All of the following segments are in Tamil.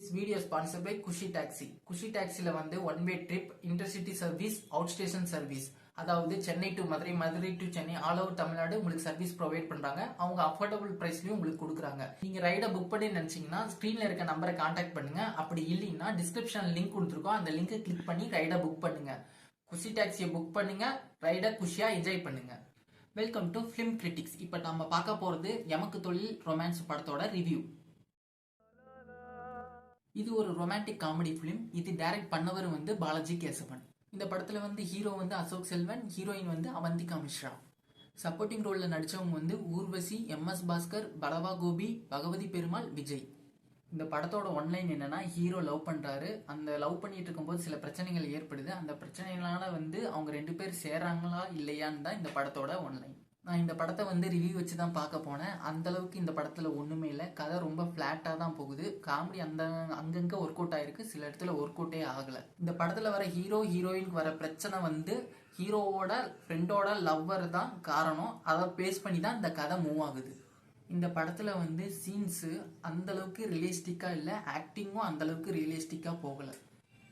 This video is sponsored by Kushi Taxi. Kushi Taxi ல வந்து one way trip, intercity service, out station service, அதாவது Chennai to Madurai, Madurai to Chennai, all over Tamil Nadu உங்களுக்கு சர்வீஸ் ப்ரொவைட் பண்றாங்க. அவங்க அஃபோர்டபுள் பிரைஸ்லயும் உங்களுக்கு கொடுக்குறாங்க. நீங்க ரைட புக் பண்ணி நினைச்சீங்கன்னா ஸ்கிரீன்ல இருக்க நம்பரை கான்டாக்ட் பண்ணுங்க. அப்படி இல்லைன்னா டிஸ்கிரிப்ஷன் லிங்க் கொடுத்துருக்கோம், அந்த லிங்கை கிளிக் பண்ணி ரைட புக் பண்ணுங்க. குஷி டாக்ஸியை புக் பண்ணுங்க, ரைட குஷியா என்ஜாய் பண்ணுங்க. Welcome to film critics. இப்ப நம்ம பார்க்க போறது எமக்கு தொழில் ரொமான்ஸ் படத்தோட ரிவ்யூ. இது ஒரு ரொமான்டிக் காமெடி பிலிம். இது டைரக்ட் பண்ணவர் வந்து பாலாஜி கேசவன். இந்த படத்துல வந்து ஹீரோ வந்து அசோக் செல்வன், ஹீரோயின் வந்து அவந்திகா மிஸ்ரா. சப்போர்ட்டிங் ரோல்ல நடிச்சவங்க வந்து ஊர்வசி, MS பாஸ்கர், பலவா கோபி, பகவதி பெருமாள், விஜய். இந்த படத்தோட ஒன்லைன் என்னன்னா, ஹீரோ லவ் பண்றாரு. அந்த லவ் பண்ணிட்டு இருக்கும்போது சில பிரச்சனைகள் ஏற்படுது. அந்த பிரச்சனைகளால வந்து அவங்க ரெண்டு பேர் சேராங்களா இல்லையான்னு தான் இந்த படத்தோட ஒன்லைன். நான் இந்த படத்தை வந்து ரிவ்யூ வச்சு தான் பார்க்க போனேன். அந்த அளவுக்கு இந்த படத்துல ஒண்ணுமே இல்லை. கதை ரொம்ப பிளாட்டா தான் போகுது. காமெடி அங்கங்க ஒர்க் அவுட் ஆயிருக்கு, சில இடத்துல ஒர்க் அவுட்டே ஆகல. இந்த படத்துல வர ஹீரோ ஹீரோயினுக்கு வர பிரச்சனை வந்து ஹீரோவோட ஃப்ரெண்டோட லவ்வர் தான் காரணம். அதை பேஸ் பண்ணி தான் இந்த கதை மூவ் ஆகுது. இந்த படத்துல வந்து சீன்ஸ் அந்த அளவுக்கு ரியலிஸ்டிக்கா இல்லை, ஆக்டிங்கும் அந்த அளவுக்கு ரியலிஸ்டிக்கா போகல.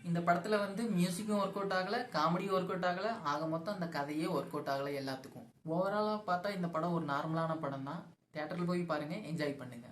இந்த படத்துல வந்து மியூசிக்கும் ஒர்க் அவுட் ஆகல, காமெடியும் ஒர்க் அவுட் ஆகல, ஆக மொத்தம் அந்த கதையே ஒர்க் அவுட் ஆகல எல்லாத்துக்கும். ஓவராலா பார்த்தா இந்த படம் ஒரு நார்மலான படம் தான். தியேட்டர்ல போய் பாருங்க, என்ஜாய் பண்ணுங்க.